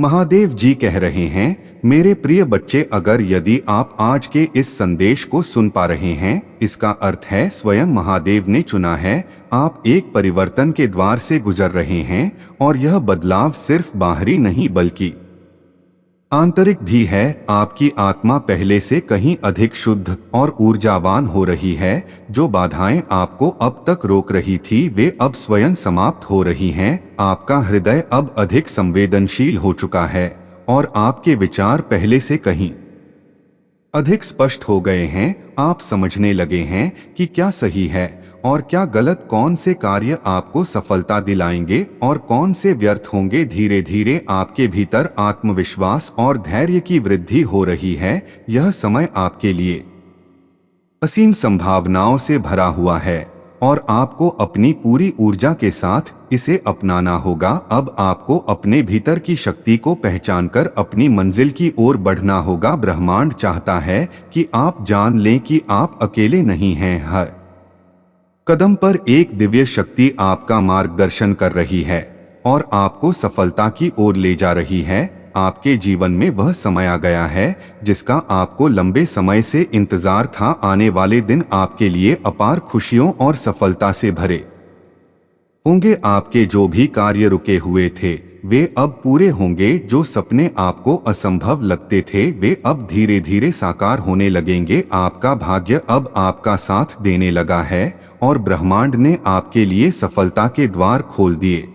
महादेव जी कह रहे हैं, मेरे प्रिय बच्चे, अगर यदि आप आज के इस संदेश को सुन पा रहे हैं, इसका अर्थ है स्वयं महादेव ने चुना है। आप एक परिवर्तन के द्वार से गुजर रहे हैं और यह बदलाव सिर्फ बाहरी नहीं बल्कि आंतरिक भी है। आपकी आत्मा पहले से कहीं अधिक शुद्ध और ऊर्जावान हो रही है। जो बाधाएं आपको अब तक रोक रही थी वे अब स्वयं समाप्त हो रही हैं। आपका हृदय अब अधिक संवेदनशील हो चुका है और आपके विचार पहले से कहीं अधिक स्पष्ट हो गए हैं। आप समझने लगे हैं कि क्या सही है और क्या गलत, कौन से कार्य आपको सफलता दिलाएंगे और कौन से व्यर्थ होंगे। धीरे धीरे आपके भीतर आत्मविश्वास और धैर्य की वृद्धि हो रही है। यह समय आपके लिए असीम संभावनाओं से भरा हुआ है और आपको अपनी पूरी ऊर्जा के साथ इसे अपनाना होगा। अब आपको अपने भीतर की शक्ति को पहचानकर अपनी मंजिल की ओर बढ़ना होगा। ब्रह्मांड चाहता है कि आप जान लें कि आप अकेले नहीं हैं। हर कदम पर एक दिव्य शक्ति आपका मार्गदर्शन कर रही है और आपको सफलता की ओर ले जा रही है। आपके जीवन में वह समय आ गया है जिसका आपको लंबे समय से इंतजार था। आने वाले दिन आपके लिए अपार खुशियों और सफलता से भरे होंगे। आपके जो भी कार्य रुके हुए थे वे अब पूरे होंगे। जो सपने आपको असंभव लगते थे वे अब धीरे धीरे साकार होने लगेंगे। आपका भाग्य अब आपका साथ देने लगा है और ब्रह्मांड ने आपके लिए सफलता के द्वार खोल दिए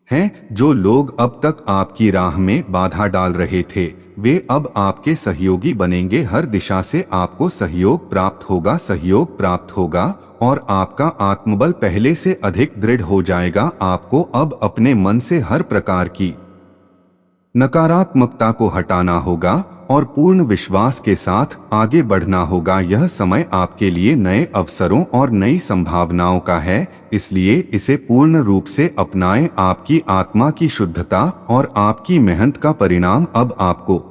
हैं। जो लोग अब तक आपकी राह में बाधा डाल रहे थे वे अब आपके सहयोगी बनेंगे। हर दिशा से आपको सहयोग प्राप्त होगा और आपका आत्मबल पहले से अधिक दृढ़ हो जाएगा। आपको अब अपने मन से हर प्रकार की नकारात्मकता को हटाना होगा और पूर्ण विश्वास के साथ आगे बढ़ना होगा। यह समय आपके लिए नए अवसरों और नई संभावनाओं का है, इसलिए इसे पूर्ण रूप से अपनाएं। आपकी आत्मा की शुद्धता और आपकी मेहनत का परिणाम अब आपको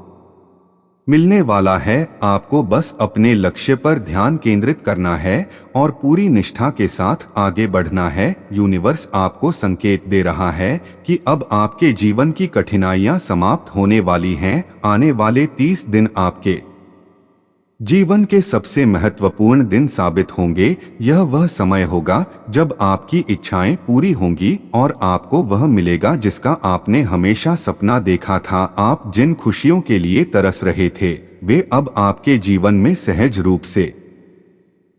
मिलने वाला है। आपको बस अपने लक्ष्य पर ध्यान केंद्रित करना है और पूरी निष्ठा के साथ आगे बढ़ना है। यूनिवर्स आपको संकेत दे रहा है कि अब आपके जीवन की कठिनाइयां समाप्त होने वाली हैं। आने वाले 30 दिन आपके जीवन के सबसे महत्वपूर्ण दिन साबित होंगे। यह वह समय होगा जब आपकी इच्छाएं पूरी होंगी और आपको वह मिलेगा जिसका आपने हमेशा सपना देखा था। आप जिन खुशियों के लिए तरस रहे थे वे अब आपके जीवन में सहज रूप से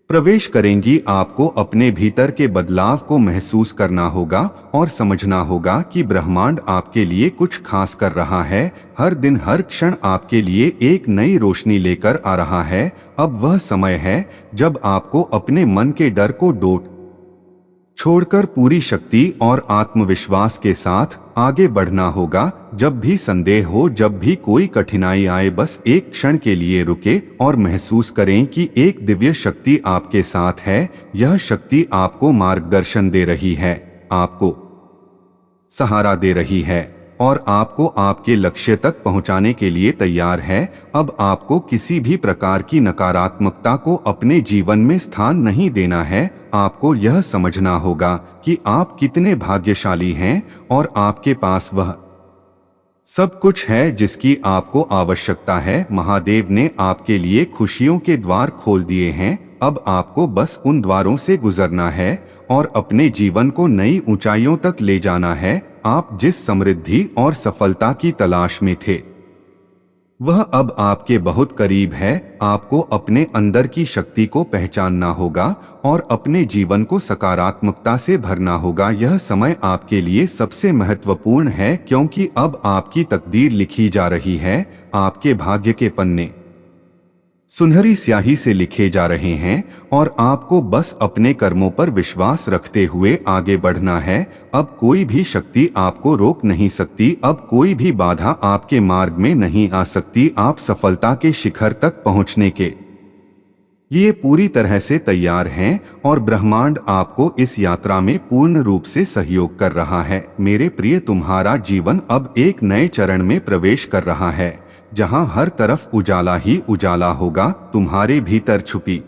प्रवेश करेंगी। आपको अपने भीतर के बदलाव को महसूस करना होगा और समझना होगा कि ब्रह्मांड आपके लिए कुछ खास कर रहा है। हर दिन हर क्षण आपके लिए एक नई रोशनी लेकर आ रहा है। अब वह समय है जब आपको अपने मन के डर को छोड़कर पूरी शक्ति और आत्मविश्वास के साथ आगे बढ़ना होगा। जब भी संदेह हो, जब भी कोई कठिनाई आए, बस एक क्षण के लिए रुके और महसूस करें कि एक दिव्य शक्ति आपके साथ है। यह शक्ति आपको मार्गदर्शन दे रही है, आपको सहारा दे रही है और आपको आपके लक्ष्य तक पहुंचाने के लिए तैयार है। अब आपको किसी भी प्रकार की नकारात्मकता को अपने जीवन में स्थान नहीं देना है। आपको यह समझना होगा कि आप कितने भाग्यशाली हैं और आपके पास वह सब कुछ है जिसकी आपको आवश्यकता है। महादेव ने आपके लिए खुशियों के द्वार खोल दिए हैं। अब आपको बस उन द्वारों से गुजरना है और अपने जीवन को नई ऊंचाइयों तक ले जाना है। आप जिस समृद्धि और सफलता की तलाश में थे वह अब आपके बहुत करीब है। आपको अपने अंदर की शक्ति को पहचानना होगा और अपने जीवन को सकारात्मकता से भरना होगा। यह समय आपके लिए सबसे महत्वपूर्ण है क्योंकि अब आपकी तकदीर लिखी जा रही है। आपके भाग्य के पन्ने सुनहरी स्याही से लिखे जा रहे हैं और आपको बस अपने कर्मों पर विश्वास रखते हुए आगे बढ़ना है। अब कोई भी शक्ति आपको रोक नहीं सकती। अब कोई भी बाधा आपके मार्ग में नहीं आ सकती। आप सफलता के शिखर तक पहुंचने के लिए पूरी तरह से तैयार हैं और ब्रह्मांड आपको इस यात्रा में पूर्ण रूप से सहयोग कर रहा है। मेरे प्रिय, तुम्हारा जीवन अब एक नए चरण में प्रवेश कर रहा है जहां हर तरफ उजाला ही उजाला होगा। तुम्हारे भीतर छुपी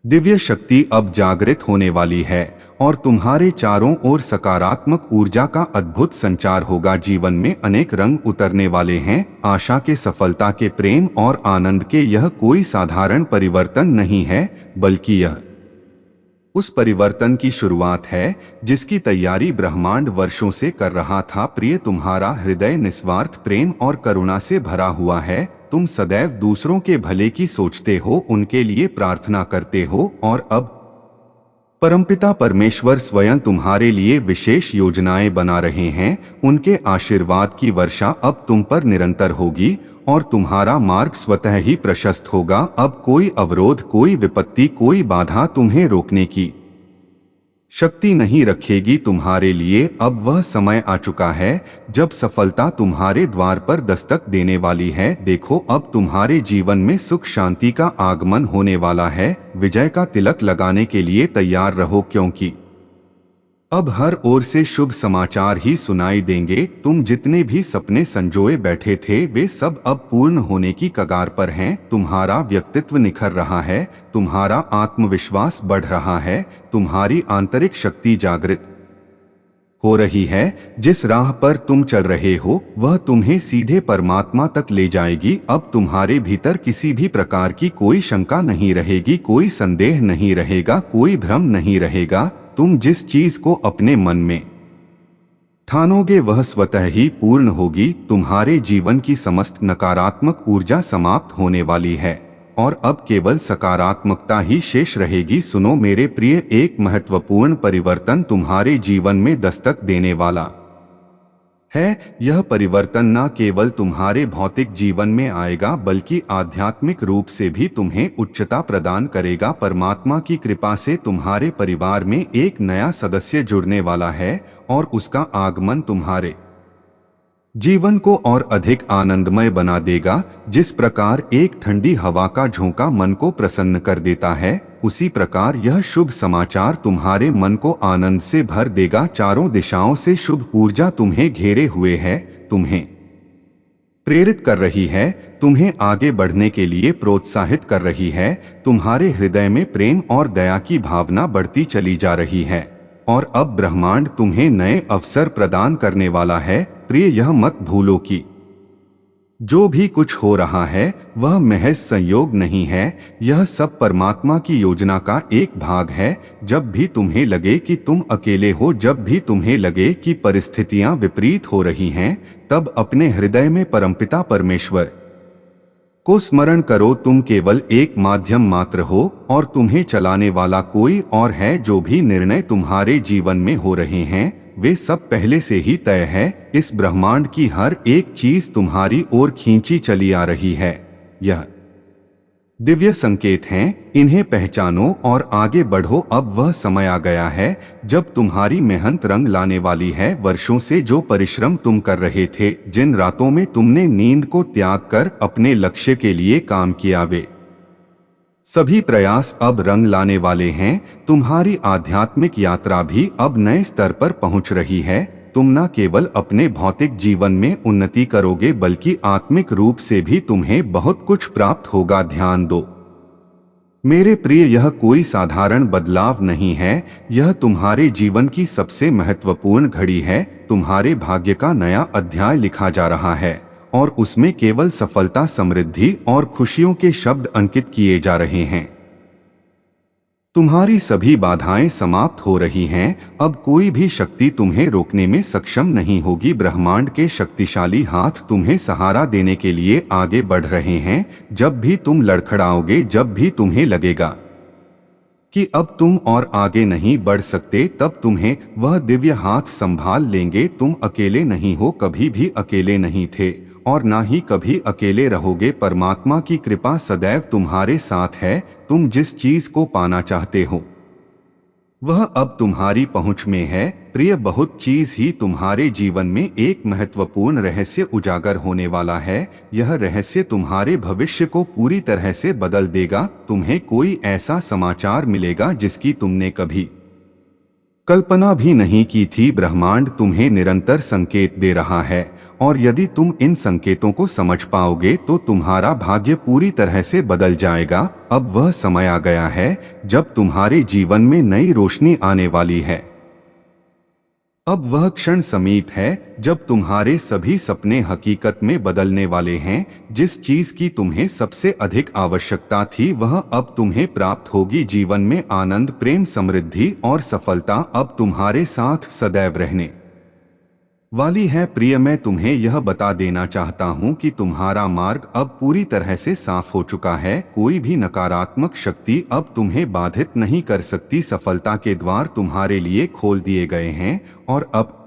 दिव्य शक्ति अब जागृत होने वाली है और तुम्हारे चारों ओर सकारात्मक ऊर्जा का अद्भुत संचार होगा। जीवन में अनेक रंग उतरने वाले हैं, आशा के, सफलता के, प्रेम और आनंद के। यह कोई साधारण परिवर्तन नहीं है, बल्कि यह उस परिवर्तन की शुरुआत है जिसकी तैयारी ब्रह्मांड वर्षों से कर रहा था। प्रिय, तुम्हारा हृदय निस्वार्थ प्रेम और करुणा से भरा हुआ है। तुम सदैव दूसरों के भले की सोचते हो, उनके लिए प्रार्थना करते हो और अब परमपिता परमेश्वर स्वयं तुम्हारे लिए विशेष योजनाएं बना रहे हैं। उनके आशीर्वाद की वर्षा अब तुम पर निरंतर होगी और तुम्हारा मार्ग स्वतः ही प्रशस्त होगा। अब कोई अवरोध, कोई विपत्ति, कोई बाधा तुम्हें रोकने की शक्ति नहीं रखेगी तुम्हारे लिए। अब वह समय आ चुका है जब सफलता तुम्हारे द्वार पर दस्तक देने वाली है। देखो, अब तुम्हारे जीवन में सुख शांति का आगमन होने वाला है। विजय का तिलक लगाने के लिए तैयार रहो, क्योंकि अब हर ओर से शुभ समाचार ही सुनाई देंगे। तुम जितने भी सपने संजोए बैठे थे, वे सब अब पूर्ण होने की कगार पर हैं। तुम्हारा व्यक्तित्व निखर रहा है, तुम्हारा आत्मविश्वास बढ़ रहा है, तुम्हारी आंतरिक शक्ति जागृत हो रही है। जिस राह पर तुम चल रहे हो वह तुम्हें सीधे परमात्मा तक ले जाएगी। अब तुम्हारे भीतर किसी भी प्रकार की कोई शंका नहीं रहेगी, कोई संदेह नहीं रहेगा, कोई भ्रम नहीं रहेगा। तुम जिस चीज को अपने मन में ठानोगे वह स्वतः ही पूर्ण होगी। तुम्हारे जीवन की समस्त नकारात्मक ऊर्जा समाप्त होने वाली है और अब केवल सकारात्मकता ही शेष रहेगी। सुनो मेरे प्रिय, एक महत्वपूर्ण परिवर्तन तुम्हारे जीवन में दस्तक देने वाला है। यह परिवर्तन न केवल तुम्हारे भौतिक जीवन में आएगा बल्कि आध्यात्मिक रूप से भी तुम्हें उच्चता प्रदान करेगा। परमात्मा की कृपा से तुम्हारे परिवार में एक नया सदस्य जुड़ने वाला है और उसका आगमन तुम्हारे जीवन को और अधिक आनंदमय बना देगा। जिस प्रकार एक ठंडी हवा का झोंका मन को प्रसन्न कर देता है, उसी प्रकार यह शुभ समाचार तुम्हारे मन को आनंद से भर देगा। चारों दिशाओं से शुभ ऊर्जा तुम्हें घेरे हुए है, तुम्हें प्रेरित कर रही है, तुम्हें आगे बढ़ने के लिए प्रोत्साहित कर रही है। तुम्हारे हृदय में प्रेम और दया की भावना बढ़ती चली जा रही है और अब ब्रह्मांड तुम्हें नए अवसर प्रदान करने वाला है। प्रिय, यह मत भूलो कि जो भी कुछ हो रहा है वह महज संयोग नहीं है, यह सब परमात्मा की योजना का एक भाग है। जब भी तुम्हें लगे कि तुम अकेले हो, जब भी तुम्हें लगे कि परिस्थितियां विपरीत हो रही हैं, तब अपने हृदय में परमपिता परमेश्वर को स्मरण करो। तुम केवल एक माध्यम मात्र हो और तुम्हें चलाने वाला कोई और है। जो भी निर्णय तुम्हारे जीवन में हो रहे हैं वे सब पहले से ही तय है। इस ब्रह्मांड की हर एक चीज तुम्हारी ओर खींची चली आ रही है। यह दिव्य संकेत हैं, इन्हें पहचानो और आगे बढ़ो। अब वह समय आ गया है जब तुम्हारी मेहनत रंग लाने वाली है। वर्षों से जो परिश्रम तुम कर रहे थे, जिन रातों में तुमने नींद को त्याग कर अपने लक्ष्य के लिए काम किया, वे सभी प्रयास अब रंग लाने वाले हैं। तुम्हारी आध्यात्मिक यात्रा भी अब नए स्तर पर पहुंच रही है। तुम न केवल अपने भौतिक जीवन में उन्नति करोगे बल्कि आत्मिक रूप से भी तुम्हें बहुत कुछ प्राप्त होगा। ध्यान दो मेरे प्रिय, यह कोई साधारण बदलाव नहीं है, यह तुम्हारे जीवन की सबसे महत्वपूर्ण घड़ी है। तुम्हारे भाग्य का नया अध्याय लिखा जा रहा है और उसमें केवल सफलता, समृद्धि और खुशियों के शब्द अंकित किए जा रहे हैं। तुम्हारी सभी बाधाएं समाप्त हो रही हैं। अब कोई भी शक्ति तुम्हें रोकने में सक्षम नहीं होगी। ब्रह्मांड के शक्तिशाली हाथ तुम्हें सहारा देने के लिए आगे बढ़ रहे हैं। जब भी तुम लड़खड़ाओगे, जब भी तुम्हें लगेगा कि अब तुम और आगे नहीं बढ़ सकते, तब तुम्हें वह दिव्य हाथ संभाल लेंगे। तुम अकेले नहीं हो, कभी भी अकेले नहीं थे और ना ही कभी अकेले रहोगे। परमात्मा की कृपा सदैव तुम्हारे साथ है। तुम जिस चीज को पाना चाहते हो वह अब तुम्हारी पहुंच में है। प्रिय, बहुत चीज ही तुम्हारे जीवन में एक महत्वपूर्ण रहस्य उजागर होने वाला है। यह रहस्य तुम्हारे भविष्य को पूरी तरह से बदल देगा। तुम्हें कोई ऐसा समाचार मिलेगा जिसकी तुमने कभी कल्पना भी नहीं की थी। ब्रह्मांड तुम्हें निरंतर संकेत दे रहा है और यदि तुम इन संकेतों को समझ पाओगे तो तुम्हारा भाग्य पूरी तरह से बदल जाएगा। अब वह समय आ गया है जब तुम्हारे जीवन में नई रोशनी आने वाली है। अब वह क्षण समीप है जब तुम्हारे सभी सपने हकीकत में बदलने वाले हैं। जिस चीज की तुम्हें सबसे अधिक आवश्यकता थी वह अब तुम्हें प्राप्त होगी। जीवन में आनंद, प्रेम, समृद्धि और सफलता अब तुम्हारे साथ सदैव रहने वाली है। प्रिय, मैं तुम्हें यह बता देना चाहता हूं कि तुम्हारा मार्ग अब पूरी तरह से साफ हो चुका है। कोई भी नकारात्मक शक्ति अब तुम्हें बाधित नहीं कर सकती। सफलता के द्वार तुम्हारे लिए खोल दिए गए हैं और अब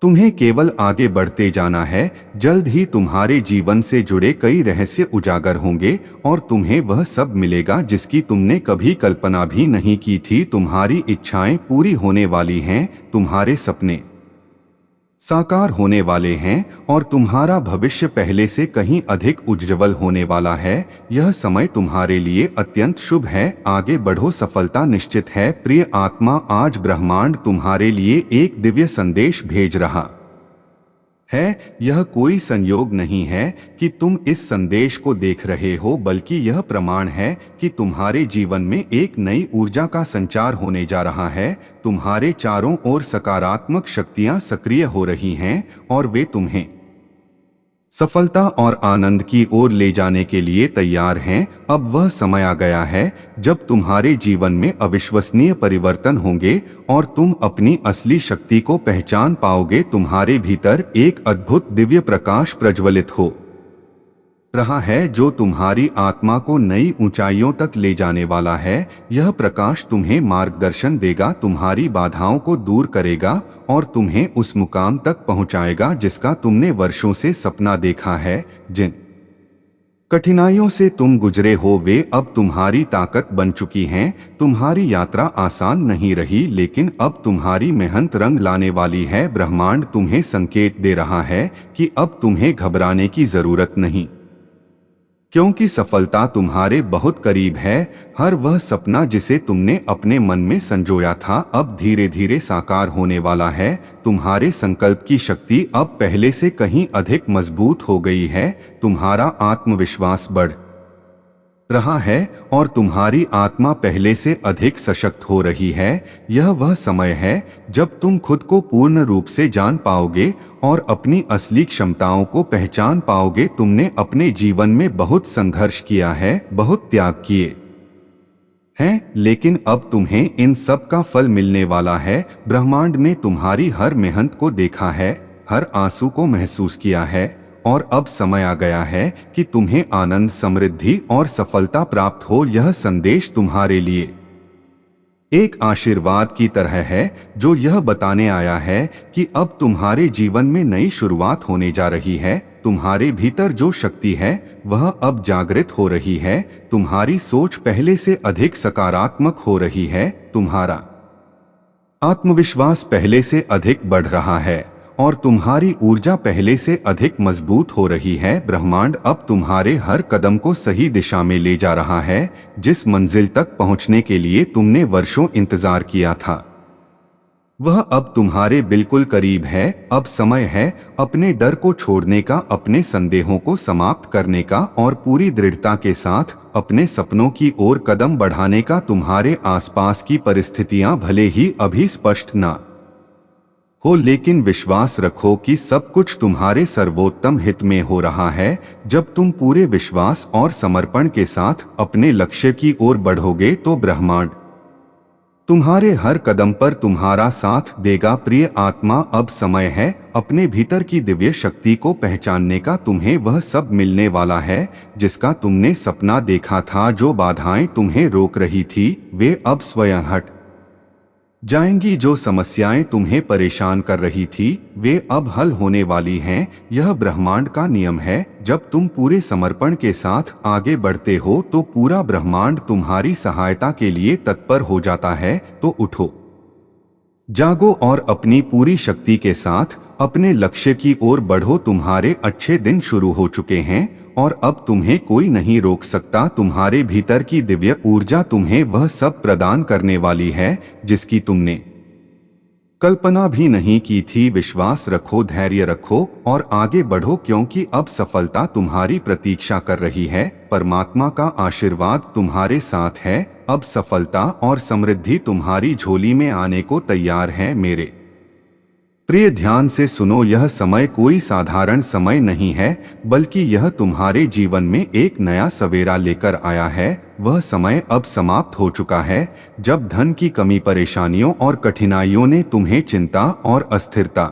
तुम्हें केवल आगे बढ़ते जाना है। जल्द ही तुम्हारे जीवन से जुड़े कई रहस्य उजागर होंगे और तुम्हें वह सब मिलेगा जिसकी तुमने कभी कल्पना भी नहीं की थी। तुम्हारी इच्छाएं पूरी होने वाली हैं, तुम्हारे सपने साकार होने वाले हैं और तुम्हारा भविष्य पहले से कहीं अधिक उज्ज्वल होने वाला है। यह समय तुम्हारे लिए अत्यंत शुभ है। आगे बढ़ो, सफलता निश्चित है। प्रिय आत्मा, आज ब्रह्मांड तुम्हारे लिए एक दिव्य संदेश भेज रहा है। यह कोई संयोग नहीं है कि तुम इस संदेश को देख रहे हो, बल्कि यह प्रमाण है कि तुम्हारे जीवन में एक नई ऊर्जा का संचार होने जा रहा है। तुम्हारे चारों ओर सकारात्मक शक्तियां सक्रिय हो रही हैं और वे तुम्हें सफलता और आनंद की ओर ले जाने के लिए तैयार हैं। अब वह समय आ गया है जब तुम्हारे जीवन में अविश्वसनीय परिवर्तन होंगे और तुम अपनी असली शक्ति को पहचान पाओगे। तुम्हारे भीतर एक अद्भुत दिव्य प्रकाश प्रज्वलित हो रहा है जो तुम्हारी आत्मा को नई ऊंचाइयों तक ले जाने वाला है। यह प्रकाश तुम्हें मार्गदर्शन देगा, तुम्हारी बाधाओं को दूर करेगा और तुम्हें उस मुकाम तक पहुंचाएगा जिसका तुमने वर्षों से सपना देखा है। जिन कठिनाइयों से तुम गुजरे हो वे अब तुम्हारी ताकत बन चुकी हैं। तुम्हारी यात्रा आसान नहीं रही, लेकिन अब तुम्हारी मेहनत रंग लाने वाली है। ब्रह्मांड तुम्हें संकेत दे रहा है कि अब तुम्हें घबराने की जरूरत नहीं, क्योंकि सफलता तुम्हारे बहुत करीब है। हर वह सपना जिसे तुमने अपने मन में संजोया था अब धीरे धीरे साकार होने वाला है। तुम्हारे संकल्प की शक्ति अब पहले से कहीं अधिक मजबूत हो गई है। तुम्हारा आत्मविश्वास बढ़ रहा है और तुम्हारी आत्मा पहले से अधिक सशक्त हो रही है। यह वह समय है जब तुम खुद को पूर्ण रूप से जान पाओगे और अपनी असली क्षमताओं को पहचान पाओगे। तुमने अपने जीवन में बहुत संघर्ष किया है, बहुत त्याग किए हैं, लेकिन अब तुम्हें इन सब का फल मिलने वाला है। ब्रह्मांड ने तुम्हारी हर मेहनत को देखा है, हर आंसू को महसूस किया है और अब समय आ गया है कि तुम्हें आनंद, समृद्धि और सफलता प्राप्त हो। यह संदेश तुम्हारे लिए एक आशीर्वाद की तरह है जो यह बताने आया है कि अब तुम्हारे जीवन में नई शुरुआत होने जा रही है। तुम्हारे भीतर जो शक्ति है वह अब जागृत हो रही है। तुम्हारी सोच पहले से अधिक सकारात्मक हो रही है। तुम्हारा आत्मविश्वास पहले से अधिक बढ़ रहा है और तुम्हारी ऊर्जा पहले से अधिक मजबूत हो रही है। ब्रह्मांड अब तुम्हारे हर कदम को सही दिशा में ले जा रहा है। जिस मंजिल तक पहुंचने के लिए तुमने वर्षों इंतजार किया था वह अब तुम्हारे बिल्कुल करीब है। अब समय है अपने डर को छोड़ने का, अपने संदेहों को समाप्त करने का और पूरी दृढ़ता के साथ अपने सपनों की ओर कदम बढ़ाने का। तुम्हारे आसपास की परिस्थितियां भले ही अभी स्पष्ट न हो, लेकिन विश्वास रखो कि सब कुछ तुम्हारे सर्वोत्तम हित में हो रहा है। जब तुम पूरे विश्वास और समर्पण के साथ अपने लक्ष्य की ओर बढ़ोगे तो ब्रह्मांड तुम्हारे हर कदम पर तुम्हारा साथ देगा। प्रिय आत्मा, अब समय है अपने भीतर की दिव्य शक्ति को पहचानने का। तुम्हें वह सब मिलने वाला है जिसका तुमने सपना देखा था। जो बाधाएं तुम्हें रोक रही थी वे अब स्वयं हट जाएंगी। जो समस्याएं तुम्हें परेशान कर रही थी वे अब हल होने वाली हैं। यह ब्रह्मांड का नियम है। जब तुम पूरे समर्पण के साथ आगे बढ़ते हो तो पूरा ब्रह्मांड तुम्हारी सहायता के लिए तत्पर हो जाता है। तो उठो, जागो और अपनी पूरी शक्ति के साथ अपने लक्ष्य की ओर बढ़ो। तुम्हारे अच्छे दिन शुरू हो चुके हैं और अब तुम्हें कोई नहीं रोक सकता। तुम्हारे भीतर की दिव्य ऊर्जा तुम्हें वह सब प्रदान करने वाली है जिसकी तुमने कल्पना भी नहीं की थी। विश्वास रखो, धैर्य रखो और आगे बढ़ो, क्योंकि अब सफलता तुम्हारी प्रतीक्षा कर रही है। परमात्मा का आशीर्वाद तुम्हारे साथ है। अब सफलता और समृद्धि तुम्हारी झोली में आने को तैयार है। मेरे प्रिय, ध्यान से सुनो, यह समय कोई साधारण समय नहीं है, बल्कि यह तुम्हारे जीवन में एक नया सवेरा लेकर आया है। वह समय अब समाप्त हो चुका है जब धन की कमी, परेशानियों और कठिनाइयों ने तुम्हें चिंता और अस्थिरता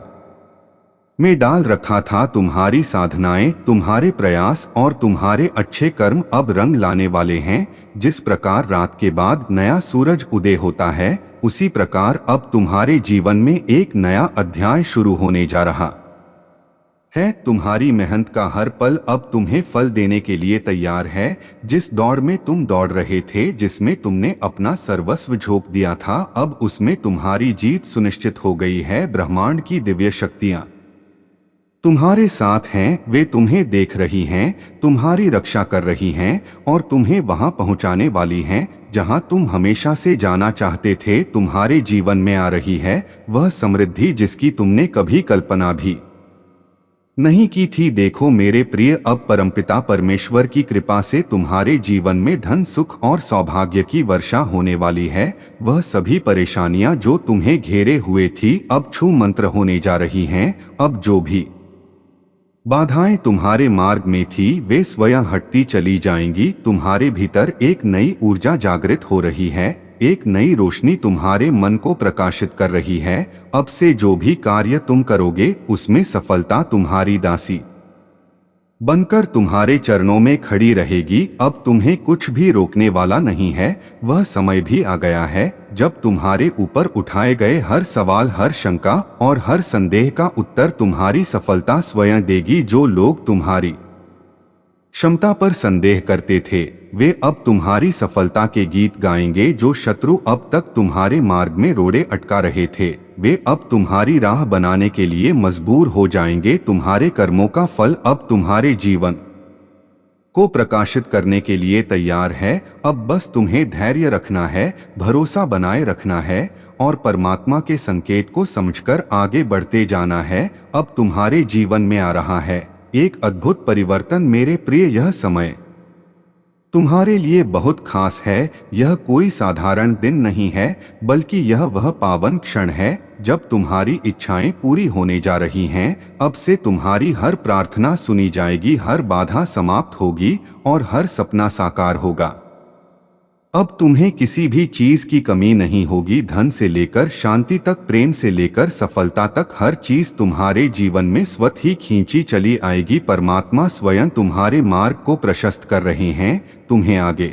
में डाल रखा था। तुम्हारी साधनाएं, तुम्हारे प्रयास और तुम्हारे अच्छे कर्म अब रंग लाने वाले हैं। जिस प्रकार रात के बाद नया सूरज उदय होता है, उसी प्रकार अब तुम्हारे जीवन में एक नया अध्याय शुरू होने जा रहा है। तुम्हारी मेहनत का हर पल अब तुम्हें फल देने के लिए तैयार है। जिस दौड़ में तुम दौड़ रहे थे, जिसमें तुमने अपना सर्वस्व झोंक दिया था, अब उसमें तुम्हारी जीत सुनिश्चित हो गई है। ब्रह्मांड की दिव्य शक्तियां तुम्हारे साथ हैं। वे तुम्हें देख रही हैं, तुम्हारी रक्षा कर रही हैं और तुम्हें वहां पहुंचाने वाली हैं जहां तुम हमेशा से जाना चाहते थे। तुम्हारे जीवन में आ रही है वह समृद्धि जिसकी तुमने कभी कल्पना भी नहीं की थी। देखो मेरे प्रिय, अब परमपिता परमेश्वर की कृपा से तुम्हारे जीवन में धन, सुख और सौभाग्य की वर्षा होने वाली है। वह सभी परेशानियां जो तुम्हें घेरे हुए थी, अब छू मंत्र होने जा रही हैं। अब जो भी बाधाएं तुम्हारे मार्ग में थी, वे स्वयं हटती चली जाएंगी। तुम्हारे भीतर एक नई ऊर्जा जागृत हो रही है। एक नई रोशनी तुम्हारे मन को प्रकाशित कर रही है। अब से जो भी कार्य तुम करोगे, उसमें सफलता तुम्हारी दासी बनकर तुम्हारे चरणों में खड़ी रहेगी। अब तुम्हें कुछ भी रोकने वाला नहीं है। वह समय भी आ गया है जब तुम्हारे ऊपर उठाए गए हर सवाल, हर शंका और हर संदेह का उत्तर तुम्हारी सफलता स्वयं देगी। जो लोग तुम्हारी क्षमता पर संदेह करते थे, वे अब तुम्हारी सफलता के गीत गाएंगे। जो शत्रु अब तक तुम्हारे मार्ग में रोड़े अटका रहे थे, वे अब तुम्हारी राह बनाने के लिए मजबूर हो जाएंगे। तुम्हारे कर्मों का फल अब तुम्हारे जीवन को प्रकाशित करने के लिए तैयार है। अब बस तुम्हें धैर्य रखना है, भरोसा बनाए रखना है और परमात्मा के संकेत को समझकर आगे बढ़ते जाना है। अब तुम्हारे जीवन में आ रहा है एक अद्भुत परिवर्तन। मेरे प्रिय, यह समय तुम्हारे लिए बहुत खास है। यह कोई साधारण दिन नहीं है, बल्कि यह वह पावन क्षण है जब तुम्हारी इच्छाएं पूरी होने जा रही हैं। अब से तुम्हारी हर प्रार्थना सुनी जाएगी, हर बाधा समाप्त होगी और हर सपना साकार होगा। अब तुम्हें किसी भी चीज की कमी नहीं होगी। धन से लेकर शांति तक, प्रेम से लेकर सफलता तक, हर चीज तुम्हारे जीवन में स्वतः ही खींची चली आएगी। परमात्मा स्वयं तुम्हारे मार्ग को प्रशस्त कर रहे हैं, तुम्हें आगे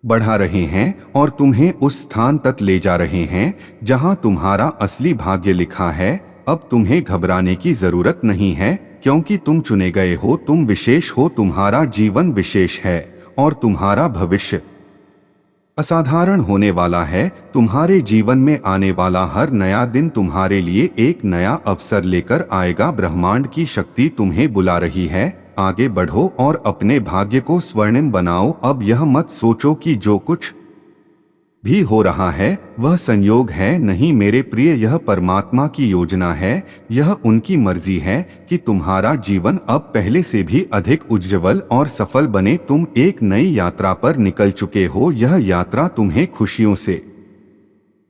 बढ़ा रहे हैं और तुम्हें उस स्थान तक ले जा रहे हैं जहां तुम्हारा असली भाग्य लिखा है। अब तुम्हें घबराने की जरूरत नहीं है, क्योंकि तुम चुने गए हो, तुम विशेष हो, तुम्हारा जीवन विशेष है और तुम्हारा भविष्य असाधारण होने वाला है। तुम्हारे जीवन में आने वाला हर नया दिन तुम्हारे लिए एक नया अवसर लेकर आएगा। ब्रह्मांड की शक्ति तुम्हें बुला रही है, आगे बढ़ो और अपने भाग्य को स्वर्णिम बनाओ। अब यह मत सोचो कि जो कुछ भी हो रहा है वह संयोग है। नहीं मेरे प्रिय, यह परमात्मा की योजना है। यह उनकी मर्जी है कि तुम्हारा जीवन अब पहले से भी अधिक उज्ज्वल और सफल बने। तुम एक नई यात्रा पर निकल चुके हो। यह यात्रा तुम्हें खुशियों से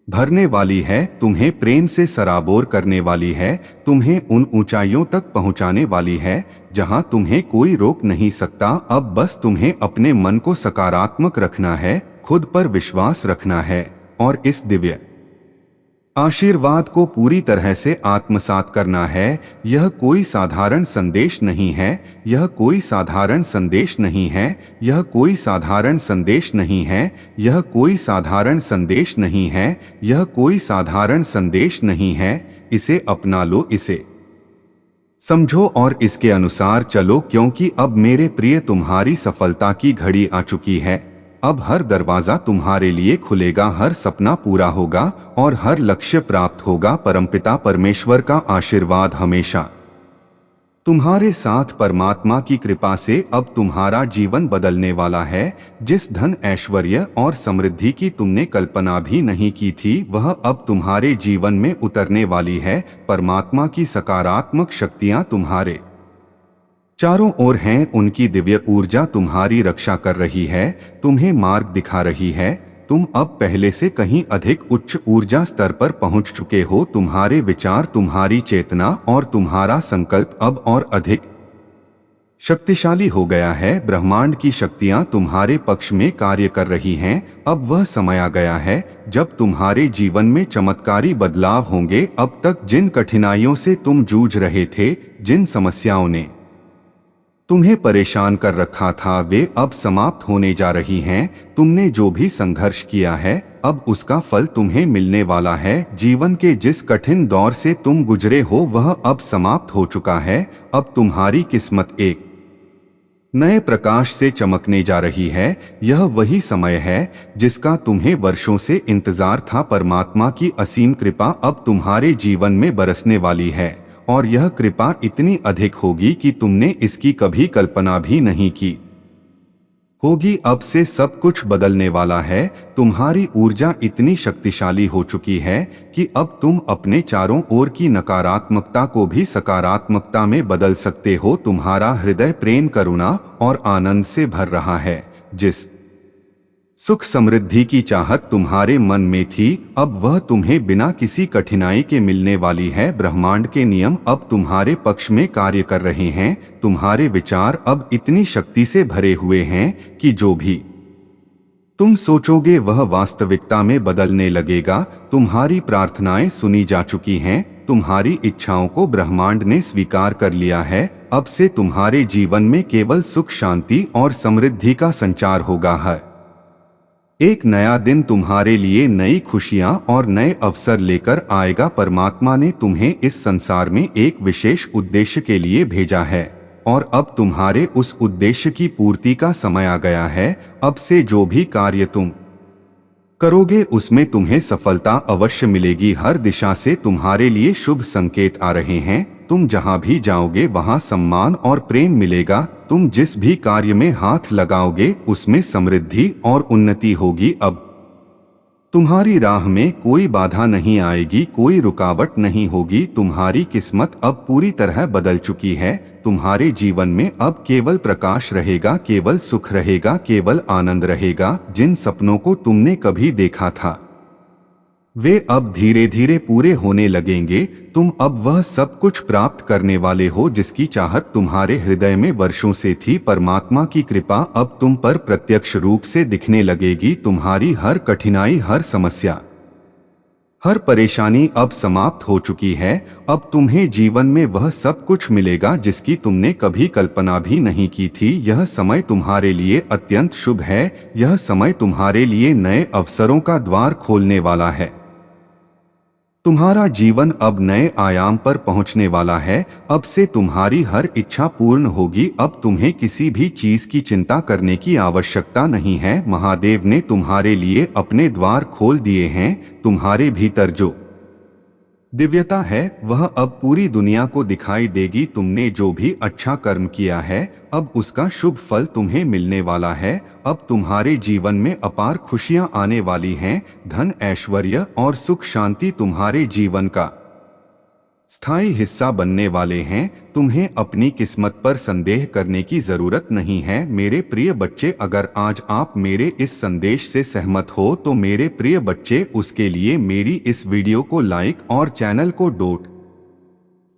भरने वाली है, तुम्हें प्रेम से सराबोर करने वाली है, तुम्हें उन ऊंचाइयों तक पहुंचाने वाली है जहां तुम्हें कोई रोक नहीं सकता। अब बस तुम्हें अपने मन को सकारात्मक रखना है, खुद पर विश्वास रखना है और इस दिव्य आशीर्वाद को पूरी तरह से आत्मसात करना है। यह कोई साधारण संदेश नहीं है, यह कोई साधारण संदेश नहीं है, यह कोई साधारण संदेश नहीं है, यह कोई साधारण संदेश नहीं है, यह कोई साधारण संदेश नहीं है। इसे अपना लो, इसे समझो और इसके अनुसार चलो, क्योंकि अब मेरे प्रिय तुम्हारी सफलता की घड़ी आ चुकी है। अब हर दरवाजा तुम्हारे लिए खुलेगा, हर सपना पूरा होगा और हर लक्ष्य प्राप्त होगा। परमपिता परमेश्वर का आशीर्वाद हमेशा तुम्हारे साथ परमात्मा की कृपा से अब तुम्हारा जीवन बदलने वाला है। जिस धन ऐश्वर्य और समृद्धि की तुमने कल्पना भी नहीं की थी वह अब तुम्हारे जीवन में उतरने वाली है। परमात्मा की सकारात्मक शक्तियां तुम्हारे चारों ओर हैं, उनकी दिव्य ऊर्जा तुम्हारी रक्षा कर रही है, तुम्हें मार्ग दिखा रही है। तुम अब पहले से कहीं अधिक उच्च ऊर्जा स्तर पर पहुंच चुके हो। तुम्हारे विचार, तुम्हारी चेतना और तुम्हारा संकल्प अब और अधिक शक्तिशाली हो गया है। ब्रह्मांड की शक्तियां तुम्हारे पक्ष में कार्य कर रही हैं। अब वह समय आ गया है जब तुम्हारे जीवन में चमत्कारी बदलाव होंगे। अब तक जिन कठिनाइयों से तुम जूझ रहे थे, जिन समस्याओं ने तुम्हें परेशान कर रखा था, वे अब समाप्त होने जा रही हैं। तुमने जो भी संघर्ष किया है अब उसका फल तुम्हें मिलने वाला है। जीवन के जिस कठिन दौर से तुम गुजरे हो वह अब समाप्त हो चुका है। अब तुम्हारी किस्मत एक नए प्रकाश से चमकने जा रही है। यह वही समय है जिसका तुम्हें वर्षों से इंतजार था। परमात्मा की असीम कृपा अब तुम्हारे जीवन में बरसने वाली है और यह कृपा इतनी अधिक होगी कि तुमने इसकी कभी कल्पना भी नहीं की होगी। अब से सब कुछ बदलने वाला है। तुम्हारी ऊर्जा इतनी शक्तिशाली हो चुकी है कि अब तुम अपने चारों ओर की नकारात्मकता को भी सकारात्मकता में बदल सकते हो। तुम्हारा हृदय प्रेम, करुणा और आनंद से भर रहा है। जिस सुख समृद्धि की चाहत तुम्हारे मन में थी अब वह तुम्हें बिना किसी कठिनाई के मिलने वाली है। ब्रह्मांड के नियम अब तुम्हारे पक्ष में कार्य कर रहे हैं। तुम्हारे विचार अब इतनी शक्ति से भरे हुए हैं कि जो भी तुम सोचोगे वह वास्तविकता में बदलने लगेगा। तुम्हारी प्रार्थनाएं सुनी जा चुकी हैं। तुम्हारी इच्छाओं को ब्रह्मांड ने स्वीकार कर लिया है। अब से तुम्हारे जीवन में केवल सुख, शांति और समृद्धि का संचार होगा। है एक नया दिन तुम्हारे लिए नई खुशियां और नए अवसर लेकर आएगा। परमात्मा ने तुम्हें इस संसार में एक विशेष उद्देश्य के लिए भेजा है और अब तुम्हारे उस उद्देश्य की पूर्ति का समय आ गया है। अब से जो भी कार्य तुम करोगे उसमें तुम्हें सफलता अवश्य मिलेगी। हर दिशा से तुम्हारे लिए शुभ संकेत आ रहे हैं। तुम जहां भी जाओगे वहां सम्मान और प्रेम मिलेगा। तुम जिस भी कार्य में हाथ लगाओगे उसमें समृद्धि और उन्नति होगी। अब तुम्हारी राह में कोई बाधा नहीं आएगी, कोई रुकावट नहीं होगी। तुम्हारी किस्मत अब पूरी तरह बदल चुकी है। तुम्हारे जीवन में अब केवल प्रकाश रहेगा, केवल सुख रहेगा, केवल आनंद रहेगा। जिन सपनों को तुमने कभी देखा था वे अब धीरे धीरे पूरे होने लगेंगे। तुम अब वह सब कुछ प्राप्त करने वाले हो जिसकी चाहत तुम्हारे हृदय में वर्षों से थी। परमात्मा की कृपा अब तुम पर प्रत्यक्ष रूप से दिखने लगेगी। तुम्हारी हर कठिनाई, हर समस्या, हर परेशानी अब समाप्त हो चुकी है। अब तुम्हें जीवन में वह सब कुछ मिलेगा जिसकी तुमने कभी कल्पना भी नहीं की थी। यह समय तुम्हारे लिए अत्यंत शुभ है। यह समय तुम्हारे लिए नए अवसरों का द्वार खोलने वाला है। तुम्हारा जीवन अब नए आयाम पर पहुंचने वाला है। अब से तुम्हारी हर इच्छा पूर्ण होगी। अब तुम्हें किसी भी चीज की चिंता करने की आवश्यकता नहीं है। महादेव ने तुम्हारे लिए अपने द्वार खोल दिए हैं। तुम्हारे भीतर जो दिव्यता है वह अब पूरी दुनिया को दिखाई देगी। तुमने जो भी अच्छा कर्म किया है अब उसका शुभ फल तुम्हें मिलने वाला है। अब तुम्हारे जीवन में अपार खुशियां आने वाली हैं। धन, ऐश्वर्य और सुख शांति तुम्हारे जीवन का स्थायी हिस्सा बनने वाले हैं। तुम्हें अपनी किस्मत पर संदेह करने की जरूरत नहीं है। मेरे प्रिय बच्चे, अगर आज आप मेरे इस संदेश से सहमत हो तो मेरे प्रिय बच्चे उसके लिए मेरी इस वीडियो को लाइक और चैनल को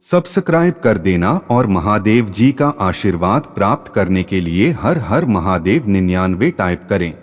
सब्सक्राइब कर देना और महादेव जी का आशीर्वाद प्राप्त करने के लिए हर हर महादेव 99 टाइप करें।